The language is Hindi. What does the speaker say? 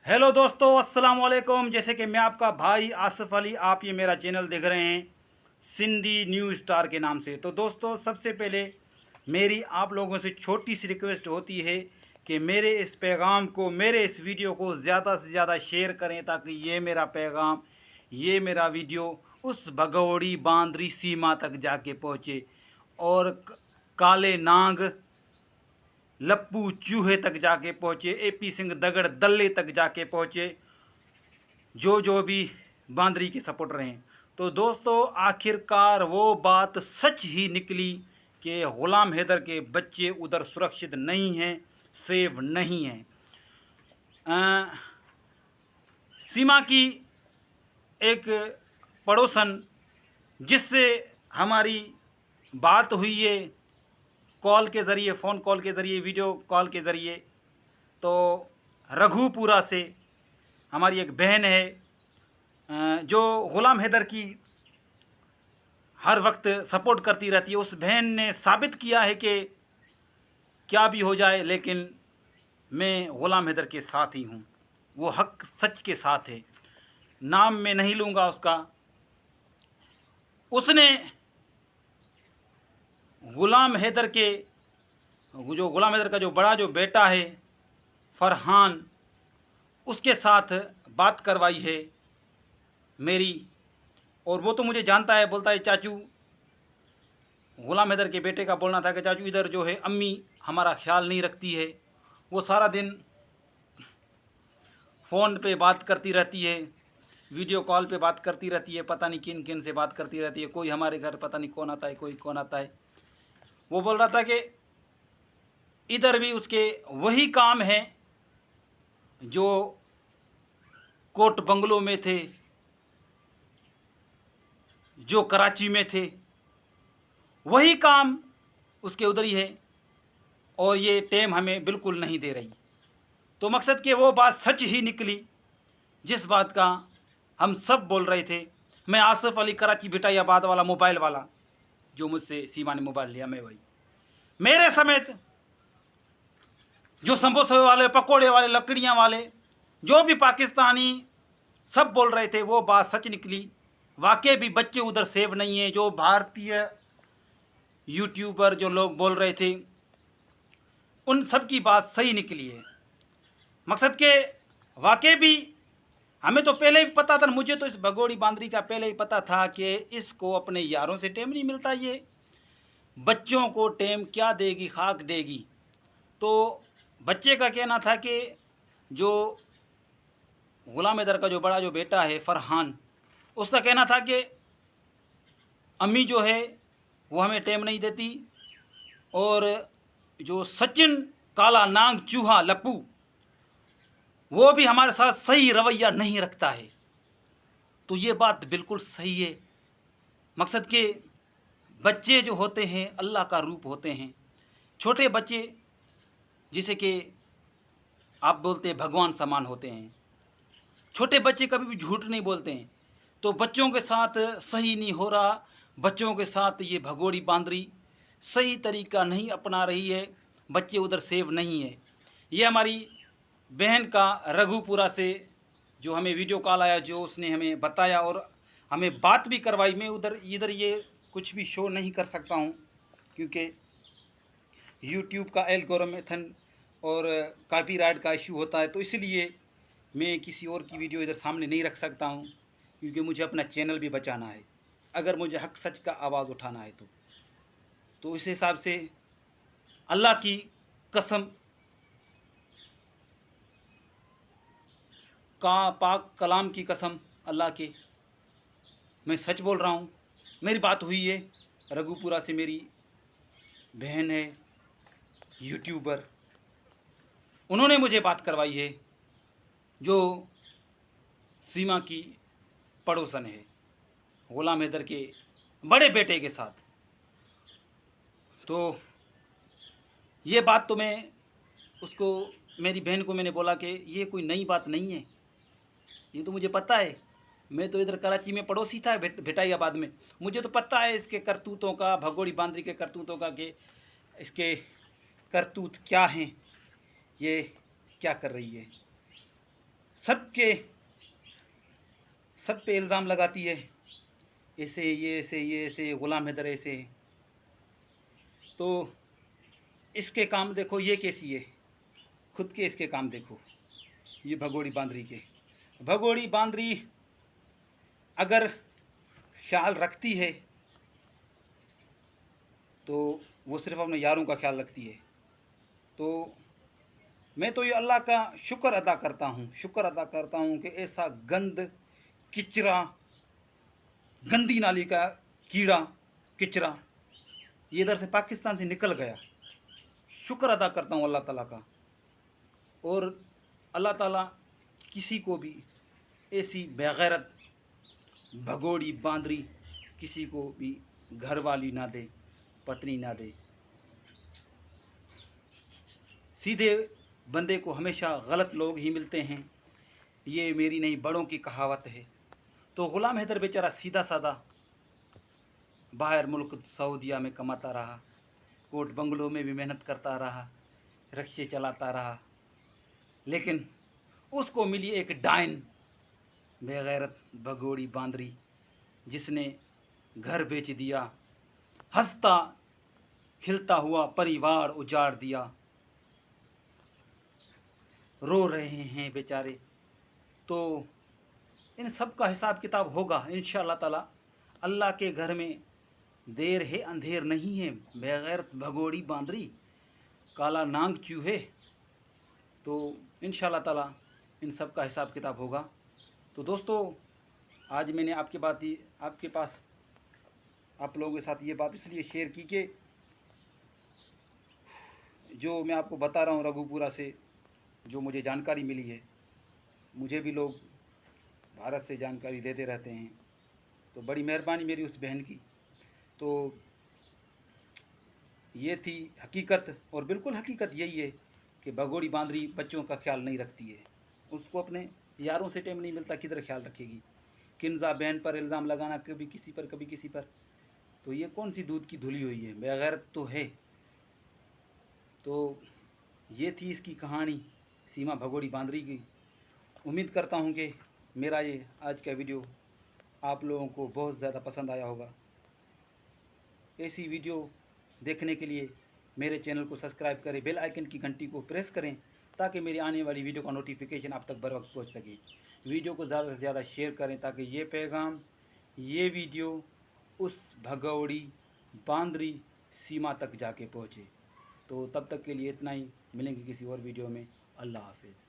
हेलो दोस्तों, अस्सलाम वालेकुम। जैसे कि मैं आपका भाई आसिफ अली, आप ये मेरा चैनल देख रहे हैं सिंधी न्यू स्टार के नाम से। तो दोस्तों, सबसे पहले मेरी आप लोगों से छोटी सी रिक्वेस्ट होती है कि मेरे इस पैगाम को, मेरे इस वीडियो को ज़्यादा से ज़्यादा शेयर करें, ताकि ये मेरा पैगाम, ये मेरा वीडियो उस भगौड़ी बांदरी सीमा तक जाके पहुँचे और काले नांग लप्पू चूहे तक जाके पहुँचे, एपी सिंह दगड़ दल्ले तक जाके पहुँचे, जो भी बांदरी के सपोर्टर हैं। तो दोस्तों, आखिरकार वो बात सच ही निकली कि गुलाम हैदर के बच्चे उधर सुरक्षित नहीं हैं, सेफ नहीं हैं। सीमा की एक पड़ोसन जिससे हमारी बात हुई है कॉल के ज़रिए, फ़ोन कॉल के ज़रिए, वीडियो कॉल के ज़रिए, तो रघुपुरा से हमारी एक बहन है जो ग़ुलाम हैदर की हर वक्त सपोर्ट करती रहती है। उस बहन ने साबित किया है कि क्या भी हो जाए, लेकिन मैं ग़ुलाम हैदर के साथ ही हूँ, वो हक सच के साथ है। नाम मैं नहीं लूँगा उसका। उसने ग़ुलाम हैदर के ग़ुलाम हैदर का जो बेटा है फरहान, उसके साथ बात करवाई है मेरी। और वो तो मुझे जानता है, बोलता है चाचू, ग़ुलाम हैदर के बेटे का बोलना था कि चाचू इधर जो है अम्मी हमारा ख्याल नहीं रखती है, वो सारा दिन फ़ोन पे बात करती रहती है, वीडियो कॉल पे बात करती रहती है, पता नहीं किन किन से बात करती रहती है, कोई हमारे घर पता नहीं कौन आता है, कोई कौन आता है। वो बोल रहा था कि इधर भी उसके वही काम है जो कोट बंगलों में थे, जो कराची में थे, वही काम उसके उधर ही है, और ये टेम हमें बिल्कुल नहीं दे रही। तो मकसद कि वो बात सच ही निकली जिस बात का हम सब बोल रहे थे। मैं आसिफ अली, कराची भिटाइयाबाद वाला मोबाइल वाला, जो मुझसे सीमा ने मोबाइल लिया, मैं वही, मेरे समेत जो समोसे वाले, पकोड़े वाले, लकड़ियाँ वाले, जो भी पाकिस्तानी सब बोल रहे थे, वो बात सच निकली। वाकई भी बच्चे उधर सेव नहीं हैं। जो भारतीय यूट्यूबर जो लोग बोल रहे थे, उन सब की बात सही निकली है। मकसद के वाकई भी हमें तो पहले ही पता था, मुझे तो इस भगोड़ी बांदरी का पहले ही पता था कि इसको अपने यारों से टेम नहीं मिलता, ये बच्चों को टेम क्या देगी, खाक देगी। तो बच्चे का कहना था कि जो ग़ुलाम हैदर का जो बेटा है फरहान, उसका कहना था कि अम्मी जो है वो हमें टेम नहीं देती, और जो सचिन काला नांग चूहा लप्पू, वो भी हमारे साथ सही रवैया नहीं रखता है। तो ये बात बिल्कुल सही है। मकसद के बच्चे जो होते हैं अल्लाह का रूप होते हैं। छोटे बच्चे जिसे कि आप बोलते हैं भगवान समान होते हैं। छोटे बच्चे कभी भी झूठ नहीं बोलते हैं। तो बच्चों के साथ सही नहीं हो रहा, बच्चों के साथ ये भगोड़ी बांदरी सही तरीका नहीं अपना रही है, बच्चे उधर सेव नहीं है। ये हमारी बहन का रघुपुरा से जो हमें वीडियो कॉल आया, जो उसने हमें बताया और हमें बात भी करवाई। मैं इधर ये कुछ भी शो नहीं कर सकता हूँ, क्योंकि यूट्यूब का एल्गोरिथम और कॉपीराइट का इशू होता है, तो इसलिए मैं किसी और की वीडियो इधर सामने नहीं रख सकता हूँ, क्योंकि मुझे अपना चैनल भी बचाना है, अगर मुझे हक सच का आवाज़ उठाना है तो इस हिसाब से अल्लाह की कसम, का पाक कलाम की कसम अल्लाह के, मैं सच बोल रहा हूँ। मेरी बात हुई है रघुपुरा से, मेरी बहन है यूट्यूबर, उन्होंने मुझे बात करवाई है, जो सीमा की पड़ोसन है ग़ुलाम हैदर के बड़े बेटे के साथ। तो ये बात तो मैं उसको, मेरी बहन को मैंने बोला कि ये कोई नई बात नहीं है, ये तो मुझे पता है, मैं तो इधर कराची में पड़ोसी था, भिटाइयाबाद में, मुझे तो पता है इसके करतूतों का, भगोड़ी बांदरी के करतूतों का, कि इसके करतूत क्या हैं, ये क्या कर रही है। सब पे इल्ज़ाम लगाती है, ऐसे ये ऐसे ये ऐसे ग़ुलाम हैदर ऐसे। तो इसके काम देखो ये कैसी है, खुद के इसके काम देखो, ये भगोड़ी बांदरी के। भगोड़ी बांदरी अगर ख्याल रखती है तो वो सिर्फ़ अपने यारों का ख्याल रखती है। तो मैं तो ये अल्लाह का शुक्र अदा करता हूँ कि ऐसा गंद किचरा, गंदी नाली का कीड़ा किचरा ये इधर से पाकिस्तान से निकल गया। शुक्र अदा करता हूँ अल्लाह ताला का। और अल्लाह ताला किसी को भी ऐसी बेगैरत भगोड़ी बांदरी किसी को भी घर वाली ना दे, पत्नी ना दे। सीधे बंदे को हमेशा गलत लोग ही मिलते हैं, ये मेरी नहीं बड़ों की कहावत है। तो ग़ुलाम हैदर बेचारा सीधा साधा बाहर मुल्क सऊदिया में कमाता रहा, कोट बंगलों में भी मेहनत करता रहा, रिक्शे चलाता रहा, लेकिन उसको मिली एक डायन बेगैरत भगोड़ी बांदरी जिसने घर बेच दिया, हंसता खिलता हुआ परिवार उजाड़ दिया। रो रहे हैं बेचारे। तो इन सब का हिसाब किताब होगा इंशाअल्लाह ताला। अल्लाह के घर में देर है अंधेर नहीं है। बेगैरत भगोड़ी बांदरी, काला नांग चूहे। तो इंशाअल्लाह ताला इन सब का हिसाब किताब होगा। तो दोस्तों, आज मैंने आपके पास आप लोगों के साथ ये बात इसलिए शेयर की कि जो मैं आपको बता रहा हूँ रघुपुरा से जो मुझे जानकारी मिली है, मुझे भी लोग भारत से जानकारी देते रहते हैं, तो बड़ी मेहरबानी मेरी उस बहन की। तो ये थी हकीकत, और बिल्कुल हकीकत यही है कि भगोड़ी बांदरी बच्चों का ख्याल नहीं रखती है। उसको अपने यारों से टाइम नहीं मिलता, किधर ख्याल रखेगी। किन्जा बहन पर इल्ज़ाम लगाना, कभी किसी पर कभी किसी पर, तो ये कौन सी दूध की धुली हुई है, बेगैरत तो है। तो ये थी इसकी कहानी सीमा भगोड़ी बांदरी की। उम्मीद करता हूँ कि मेरा ये आज का वीडियो आप लोगों को बहुत ज़्यादा पसंद आया होगा। ऐसी वीडियो देखने के लिए मेरे चैनल को सब्सक्राइब करें, बेल आइकन की घंटी को प्रेस करें ताकि मेरी आने वाली वीडियो का नोटिफिकेशन आप तक बर वक्त पहुँच सके। वीडियो को ज़्यादा से ज़्यादा शेयर करें ताकि ये पैगाम, ये वीडियो उस भगोड़ी बांदरी सीमा तक जाके पहुँचे। तो तब तक के लिए इतना ही, मिलेंगे किसी और वीडियो में। अल्लाह हाफिज़।